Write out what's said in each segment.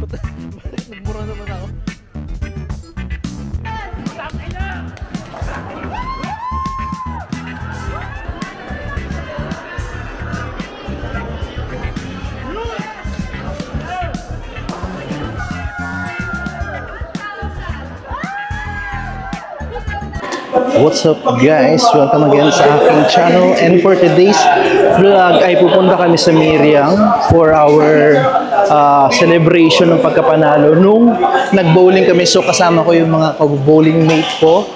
Nagmura naman ako. What's up guys? Welcome again sa aking channel, and for today's vlog ay pupunta kami sa Miriam for our celebration ng pagkapanalo nung nag-bowling kami. So kasama ko yung mga bowling mate ko.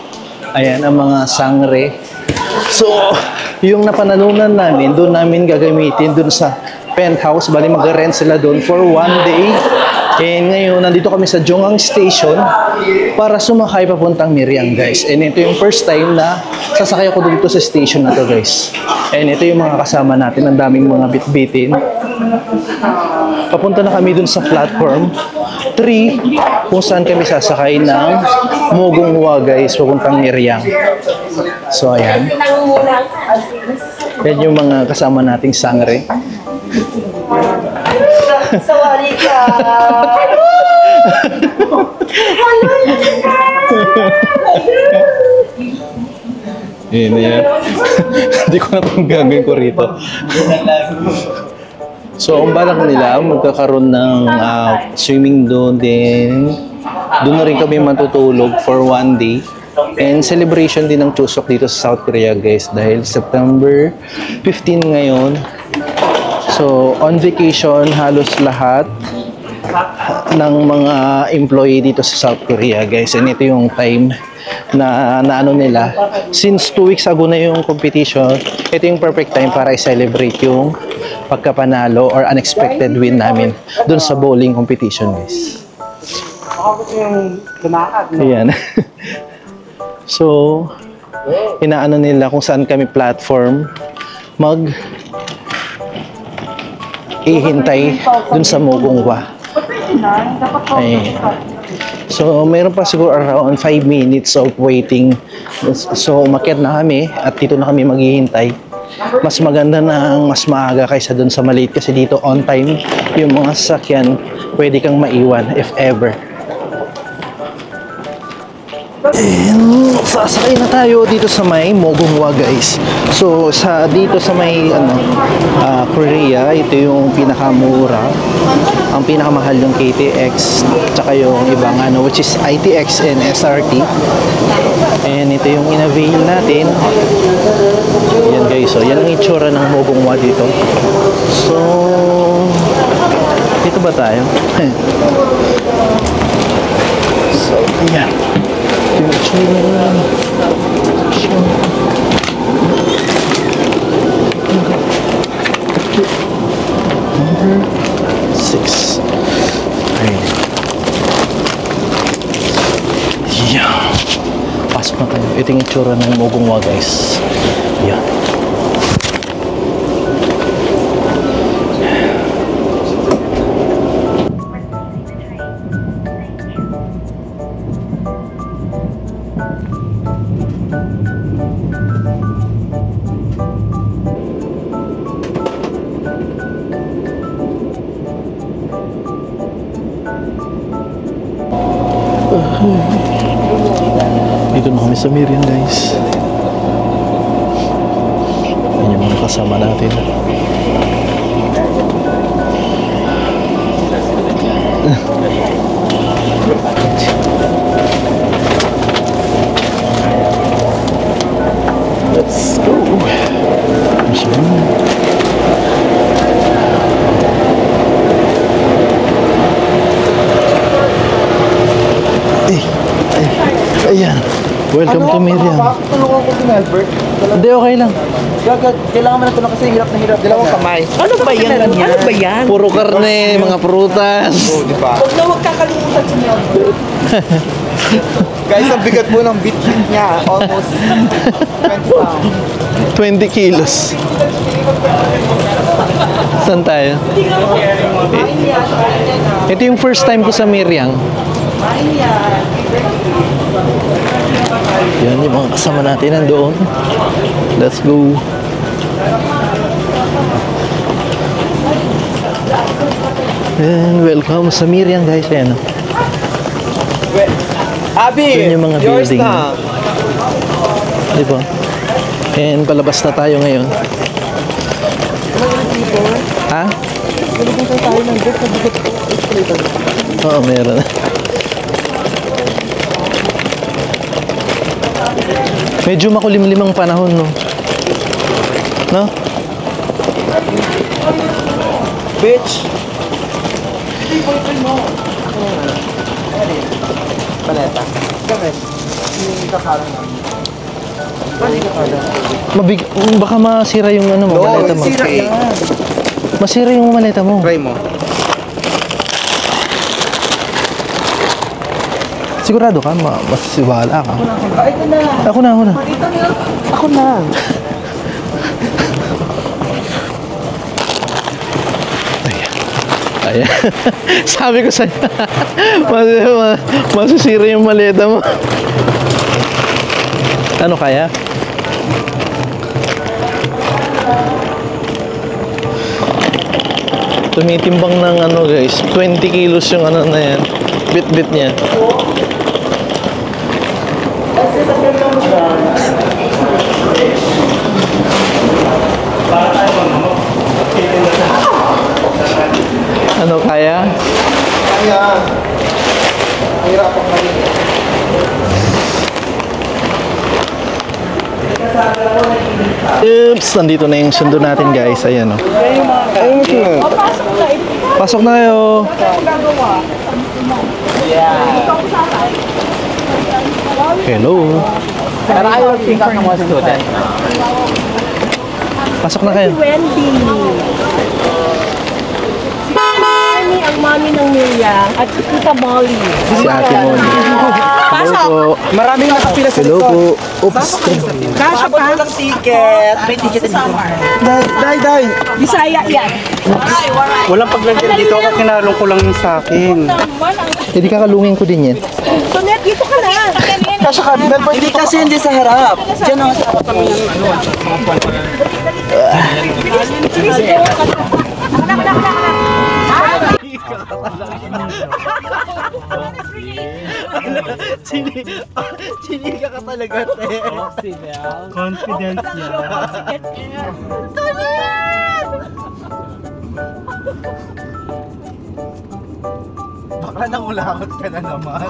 Ayan ang mga sangre. So yung napanalunan namin, doon namin gagamitin doon sa penthouse. Bali mag-rent sila doon for 1 day. And ngayon, nandito kami sa Jongang Station para sumakay papuntang Miriam, guys. And ito yung first time na sasakay ako dito sa station na to, guys. And ito yung mga kasama natin, ang daming mga bitbitin. Papunta na kami dun sa platform 3 kung saan kami sasakay ng Mugunghwa, guys, papuntang Miriam. So, ayan. Yan yung mga kasama nating sangre. Sawali ka! Yun yan. Hindi ko na itong gagawin ko rito. So, ang balak nila, magkakaroon ng swimming doon din. Doon na rin kami matutulog for 1 day. And celebration din ng Chuseok dito sa South Korea, guys. Dahil September 15 ngayon. So, on vacation, halos lahat ng mga employee dito sa South Korea, guys. And ito yung time na ano nila. Since 2 weeks ago na yung competition, ito yung perfect time para i-celebrate yung pagkapanalo or unexpected win namin dun sa bowling competition, guys. Ayan. So, inaano nila kung saan kami platform ihintay dun sa Mugunghwa. Ay. So, mayroon pa siguro around 5 minutes of waiting. So, umakyat na kami at dito na kami maghihintay. Mas maganda na mas maaga kaysa dun sa maliit kasi dito on time yung mga sasakyan pwede kang maiwan if ever. And sasakay na tayo dito sa may Mugunghwa, guys. So dito sa may Korea, ito yung pinakamura, ang pinakamahal yung KTX, tsaka yung ibang which is ITX and SRT. And ito yung in-avail natin. Yan, guys. So yan ang itsura ng Mugunghwa dito. So dito ba tayo? So yan. Number 6. Ayun. Yeah. Pasok na tayo. Ito yung itsura ng Mugunghwa, guys. Yeah. Dito na kami sa Miriam, guys. Yan yung mga kasama natin. Let's go. Ayan. Welcome to Miriam. Tulungan ko si Albert. Hindi, okay lang. Kailangan mo na tulungan kasi hirap na hirap. Dalawang kamay. Ano ba yan? Ano ba yan? Puro karne, mga prutas. Oo, di ba? Huwag na huwag kakalimutan si Albert. Guys, ang bigat po ng bit-bit niya. Almost 20 pounds. 20 kilos. Saan tayo? Ito yung first time ko sa Miriam. Yan yung mga kasama natin nandoon. Let's go. And welcome sa Miriam guys. Ayan. Abi, Yun yung mga yours building. na. Diba? And palabas na tayo ngayon. Ha? Oo, meron. Medyo makulimlim ang panahon, no? No? Bitch. Paleta. Bakit? Yung kakalang namin. Baka masira yung ano mo, maleta mo. sira yan. Masira yung maleta mo. Try mo. Sigurado ka, masisiwala ka. Ito na. Ako na. Ako na. Ayan. Sabi ko sa'yo, masisira yung maleta mo. Ano kaya? Tumitimbang ng ano guys, 20 kilos yung ano na yan. Bit-bit niya. Ano kaya? Kaya. Hirap ako rin. Oops! Nandito na yung sundo natin guys. Ayan o. Ayun siya. Pasok na kayo. Hello. Pasok na kayo. Wendy. Si ang mami ng Miriam at si Tita Molly. Si Ate Molly. Hello po. Maraming nakapila sa Hello likod. po. Oops. Kasha pa. Walang ticket. May ticket sa Day. Bisaya yan. Walang paglagyan dito. Ako kinalong ko lang yung sa akin. Hindi kakalungin ko din yan. Sonet, dito ka na. Kasha ka. Hindi kasi hindi sa harap. Diyan ako sa harap kami ng ano. Siniga ka talaga, te. Confidence niya. Baka nangulangot ka na naman.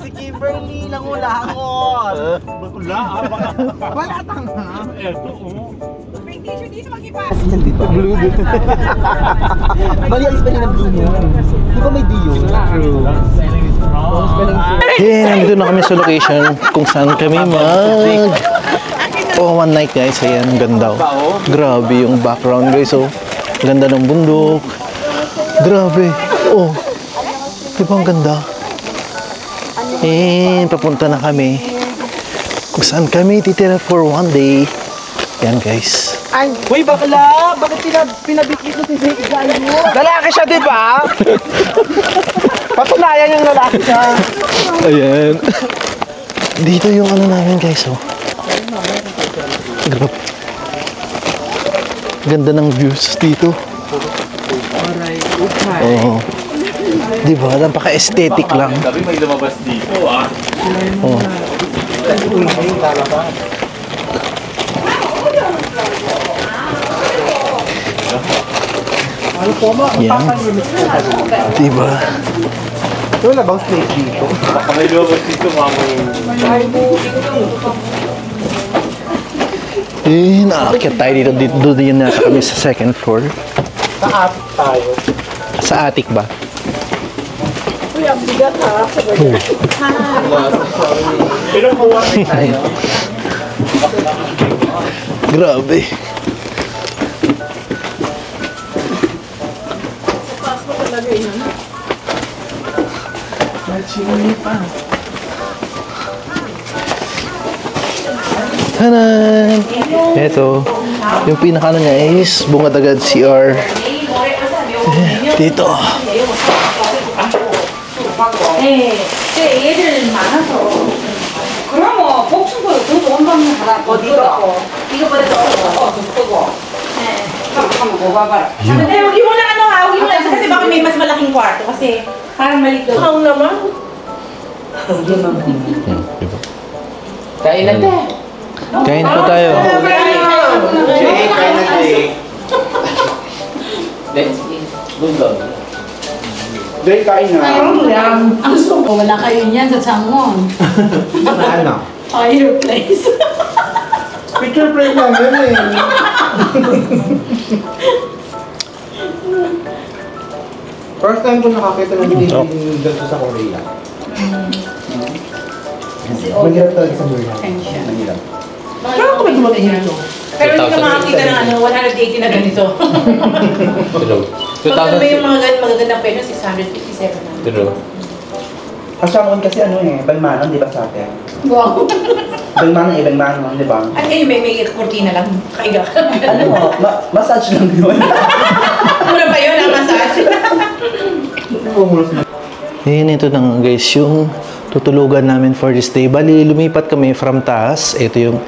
Si Kimberly nangulangot. Wala tanga. Bali, alis pa rin ang blue niya. Di ba may D yun? True. Nandito na kami sa location kung saan kami one night guys. Ayan, ang ganda oh. Grabe yung background guys oh. Ganda ng bundok. Grabe. Oh. Di ba ang ganda? Papunta na kami. Kung saan kami titira for one day. Yan guys. Ay, uy, bakla! Bakit pinabikit mo si Zeke Gayo? Lalaki siya, di ba? Patunayan yung lalaki siya. Ayan. Dito yung ano namin guys oh. Grabe. Ganda ng views dito. Oo. Di ba? Napaka-aesthetic lang. Sabi may lumabas dito ah. Oh. Yan. Di ba? Wala bang snake dito? Baka may lumabas dito mamay. Naakyat tayo dito. Dito din nasa kami sa second floor. Sa atik tayo. Sa attic ba? Uy, ang bigat ha. Pero kuha Grabe. Tanan! Ito, yung pinakano niya is Bungadagad CR. Dito. 얘들 많아서 그러면 복층보다 더 좋은 방송 하나 어디가 이거보다 더 끄고 한번 봐봐라. 근데 여기 올라가는 하고 Kasi baka may mas malaking kwarto kasi parang maliit daw. Ang naman. Diba? Kain na te. Kain po tayo. Jay, kaya na Jay. Let's eat. Bulldog. Jay, kain na. Ang gusto ko, wala kayo niyan sa Sangon. Ano? Fireplace. Picture frame lang yun eh. First time ko nakakita ng hindi ganito sa Korea. Mahirap talaga sa Korea. Mahirap. Parang ko ba dumating dito? Pero hindi ka makakita ng 180 na ganito. True. Pag may yung mga magagandang peno, 657 na. True. Kasangon kasi Balmanon, di ba sa atin? Wow. Balmanon, di ba? At ngayon may kurtina lang. Kaiga. Massage lang yun. Mura ba yun ang massage? Ayan, ito na nga guys, yung tutulugan namin for this day. Bali, lumipat kami from taas. Ito yung,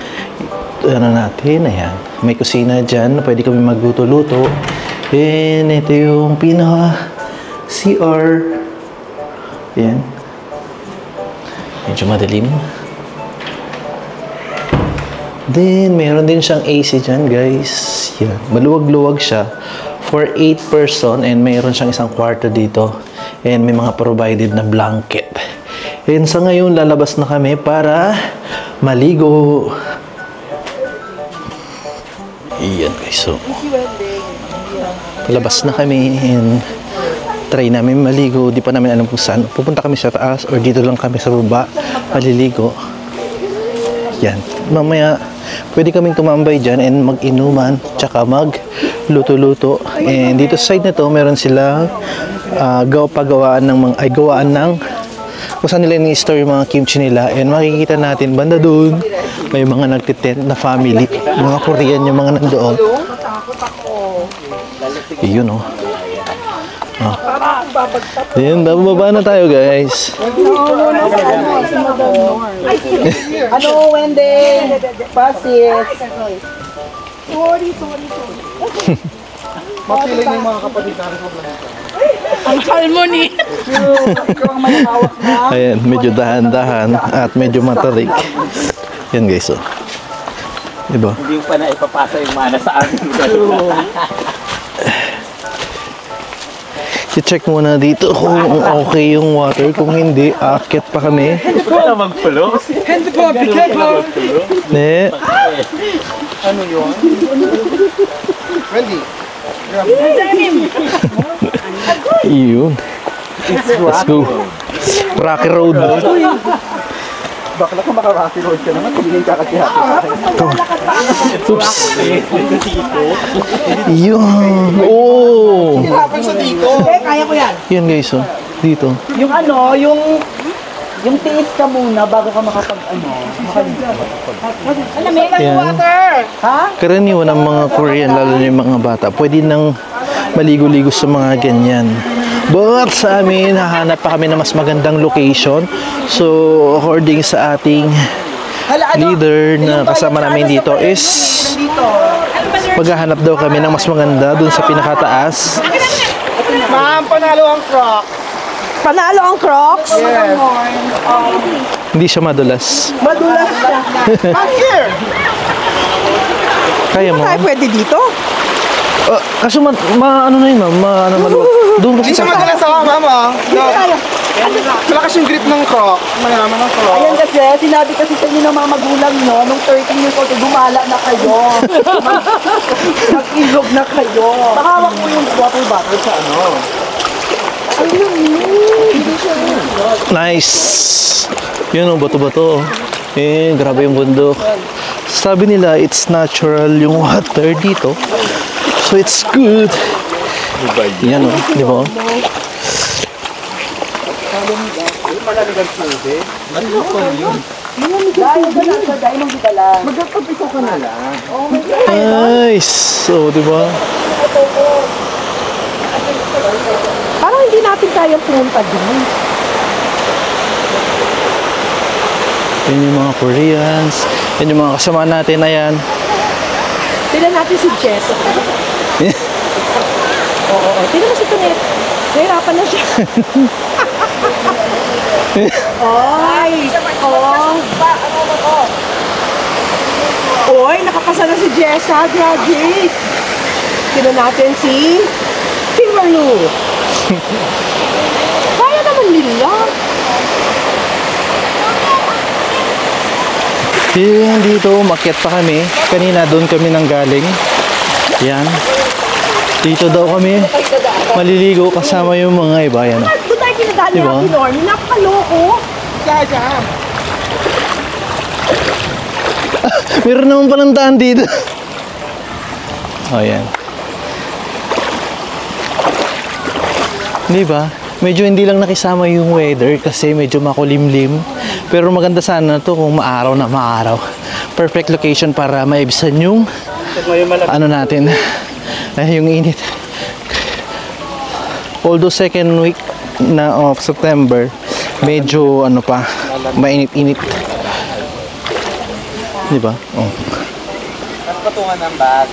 ano natin, ayan. May kusina dyan, pwede kami magluto-luto. And ito yung pinaka-CR. Ayan. Medyo madilim. Then, meron din siyang AC dyan, guys. Yan. Maluwag-luwag siya for 8 person and meron siyang isang kwarto dito. And may mga provided na blanket. And sa ngayon, lalabas na kami para maligo. Iyan, guys. So, labas na kami and try namin maligo. Di pa namin alam kung saan. Pupunta kami sa taas or dito lang kami sa baba. Maliligo. Yan. Mamaya, pwede kaming tumambay dyan and mag-inuman tsaka mag-luto-luto. And dito sa side na to, meron silang gawaan ng kung saan nila ni-store yung mga kimchi nila. And makikita natin banda doon, may mga nagtitent na family. Mga Korean yung mga nandoon. Yun oh. Then, bababa na tayo guys. Ano, Wendy? Pasis. Mapili na yung mga kapatid namin sa Ang harmony. Ayan, medyo dahan-dahan at medyo matarik. Yan guys oh. Diba? Hindi pa na ipapasa yung mana sa amin. I-check muna dito kung okay yung water. Kung hindi, aakyat pa kami. Hindi pa na magpulo. Hindi po, bigay po! Ne. Ano yun? Wendy. Yun. Let's go. Rocky Road. Bakla ka maka-rocky road ka naman, hindi ka kakihati sa akin. Oops. Yun. Oh. Hapon sa dito. Kaya ko yan. Yan guys oh. Dito. Yung ano, yung tiis ka muna bago ka May Yan. water. Ha? Karaniwan ng mga Korean, lalo na yung mga bata, pwede nang maligo-ligo sa mga ganyan. But sa amin, hahanap pa kami ng mas magandang location. So, according sa ating leader na kasama namin dito is maghahanap daw kami ng mas maganda dun sa pinakataas. Ma'am, panalo ang croc. Panalo ang Crocs? Yes. Hindi siya madulas. Madulas siya. I'm here! Kaya mo? Ay, pwede dito? Kaso ano na yun, ma'am? Maluwag. Doon Hindi kasi siya madalas sa mama. No. Malakas yung grip ng croc. Mayaman ang croc. Ayan kasi, sinabi kasi sa inyo ng mga magulang nyo, nung 13 years old, gumala na kayo. Mag-ilog na kayo. Nakawak mo yung water bottle sa ano. nice. Yun oh, bato-bato. Eh, grabe yung bundok. Sabi nila, it's natural yung water dito. So, it's good. Yan oh, di ba? Magkakapiso ka na lang. Nice. So, di ba? Parang hindi natin kayang pumunta dun. Yan yung mga Koreans. Yan yung mga kasama natin. Ayan. Tignan natin si Jess. Oh, tingnan mo si Tonet. Nahirapan na siya. Ay! Oh! Oy, nakapasa na si Jessa. Graduate! Tingnan natin si Kimberly. Kaya naman nila. Dito, umakyat pa kami. Kanina doon kami nang galing. Yan. Dito daw kami maliligo kasama yung mga iba. Yan. Doon tayo kinadaan Diba? ni Nornie. Napakaloko. Kaya. Meron naman palang daan dito. Oh, yan. Di ba? Medyo hindi lang nakisama yung weather kasi medyo makulimlim. Pero maganda sana to kung maaraw na maaraw. Perfect location para maibsan yung ano natin. Yung init. Although second week na of September, medyo ano pa, mainit-init. Di ba? Oh. Patungan ng bag.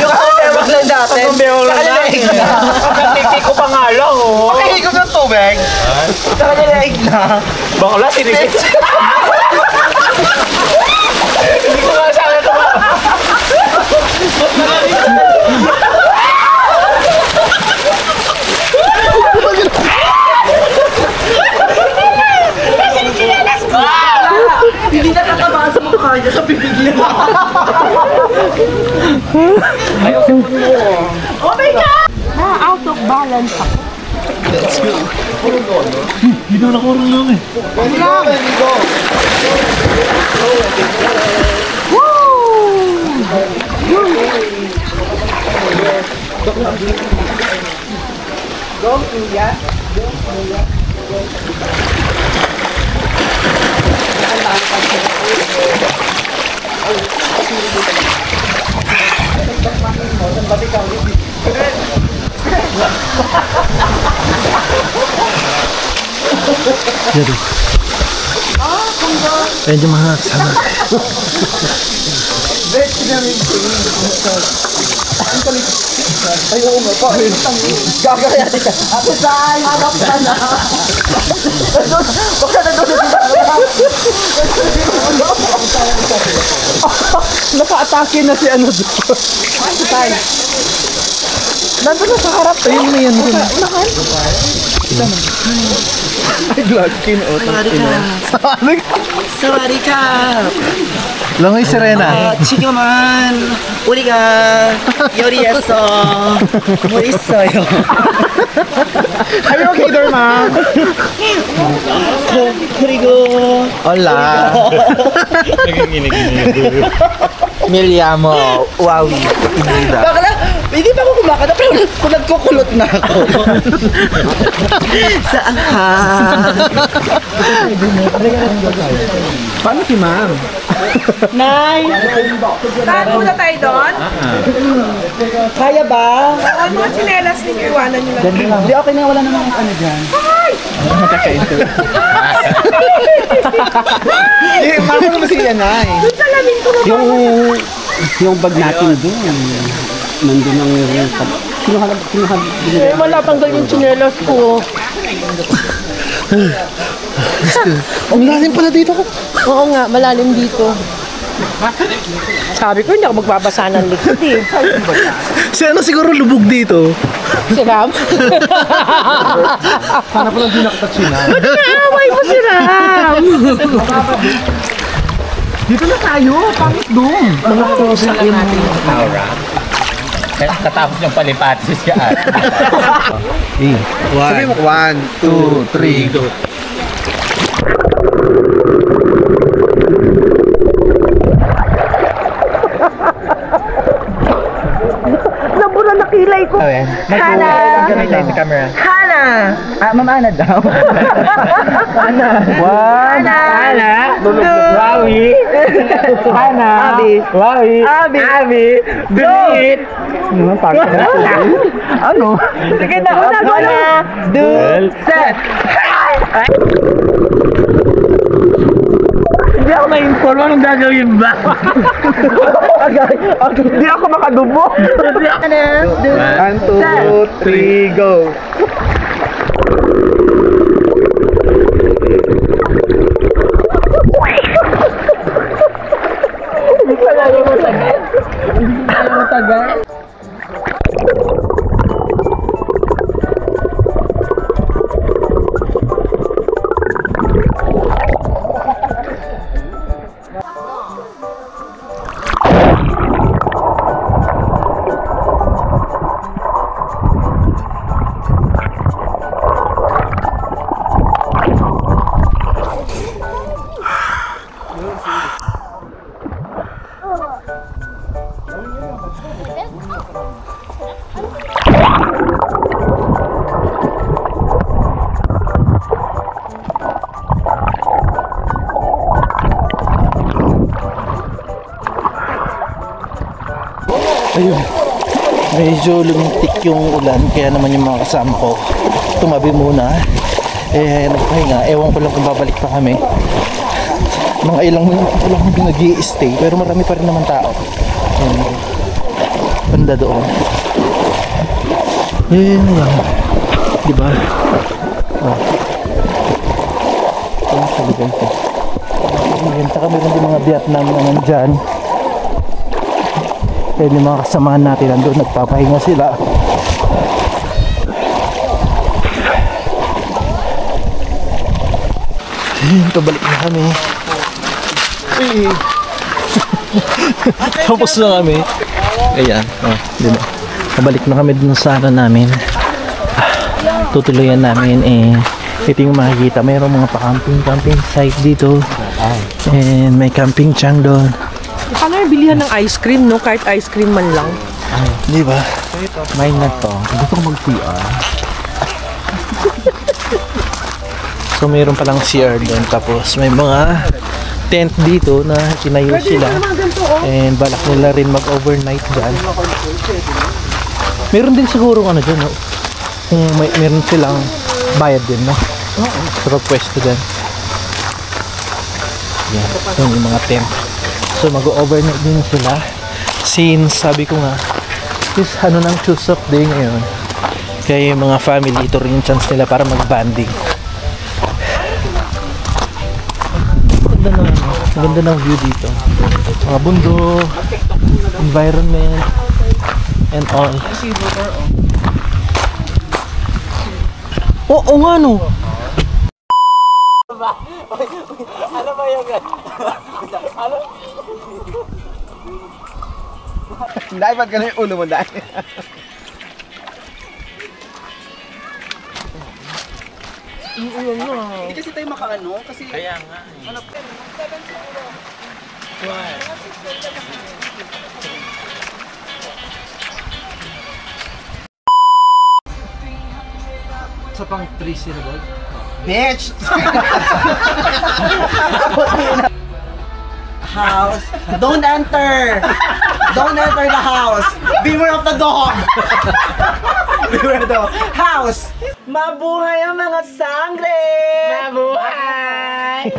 Yung bewak lang dati. Ang bewak lang dati. Nagtipik ko pa nga lang, oh. Pakihigop ng tubig. Sa kanilaig na. Bakla, sinigit. Hindi ko nga sana ito ba? Hindi na tatamaan sa mukha niya sa bibig niya. Oh my God! Out of balance ako. Dito na kurulong eh. Jadi. Medyo mahal sana. Ay, oo nga pa. Gagaya ka. Ako saan? Hanap ka na. Baka na doon. Naka-atake na si ano dito. Tay. Nandun na sa harap. Ayun na yan. Unahan? Ay, glass skin. O, Sorry ka. Langoy Serena. 지금은 우리가 요리했어. 뭐 있어요? Are you okay there, ma'am? 그리고 Hola. Miliamo. Wawi. Inida. bakla, hindi pa ako kumakanta pero kung nagkukulot na ako. Saan ka? Paano si ma'am? Nay! Tago na tayo doon. Kaya ba? Ang mga tsinelas ninyo, iwanan nyo lang. Hindi, okay na. Wala namang ano dyan. Paano naman sila na eh? Yung bag natin doon, nandun ang kinuha. Eh, wala pang yung tsinelas ko. Ang lalim pala dito ko. Oo nga, malalim dito. Sabi ko, hindi ako magbabasa ng likod eh. Si ano siguro lubog dito. Si Ram? Paano pala di nakatouch na? Ba't naaway mo si Ram? Dito na tayo. Pangit doon. Mga close na natin. Aura. Katapos niyang palipati siya. Sabi mo, 1, 2, 3, go. Nabura na kilay ko. Hana! Ganun sa camera. Hana! Ma'am Ana daw. One. Hana! Wawi. Hana. Abi. Wawi. Abi. Delete. Ano? Sige na, una ko na. Do, set. Hindi ako na-inform. Anong gagawin ba? Hindi ako makadubo. 1, 2, 3, go! Ayun, medyo lumintik yung ulan kaya naman yung mga kasama ko tumabi muna nagpahinga. Ewan ko lang kung babalik pa kami. Mga ilang minuto lang nag-i-stay pero marami pa rin naman tao. Banda doon. Yun lang, diba? Ang saligan ko. Ayan, saka meron din mga Vietnam na nandyan. Pwede mga kasamahan natin nandun, nagpapahinga sila. Ayun, pabalik na kami. Tapos na kami. Ayan, dun. Pabalik na kami dun sa ano namin. Tutuloyan namin ito yung makikita. Mayroong mga pa-camping site dito. And may camping chang doon. Paano yung bilihan ng ice cream, no? Kahit ice cream man lang. Di ba? May na to. Gusto ko mag-CR. So mayroon palang CR doon. Tapos may mga tent dito na tinayo sila. And balak nila rin mag-overnight dyan. Meron din siguro ano dyan, no? Kung meron silang bayad din, no? Sa pagpwesto dyan. Yan. Yung mga tent. So mag-overnight din sila. Since sabi ko nga, is ano nang choose of day ngayon. Kaya yung mga family, ito rin yung chance nila para mag-banding. Maganda ng view dito. Mga bundok, environment, and all. Oo nga no. Ano ba yung ano? Dahil ba't gano'n yung ulo mo dahil? Hindi kasi tayo makaano kasi kaya nga ano Sa pang 3 syllable. bitch! House, don't enter! Don't enter the house! Beware of the dog! Beware of the house! Mabuhay ang mga sangre! Mabuhay!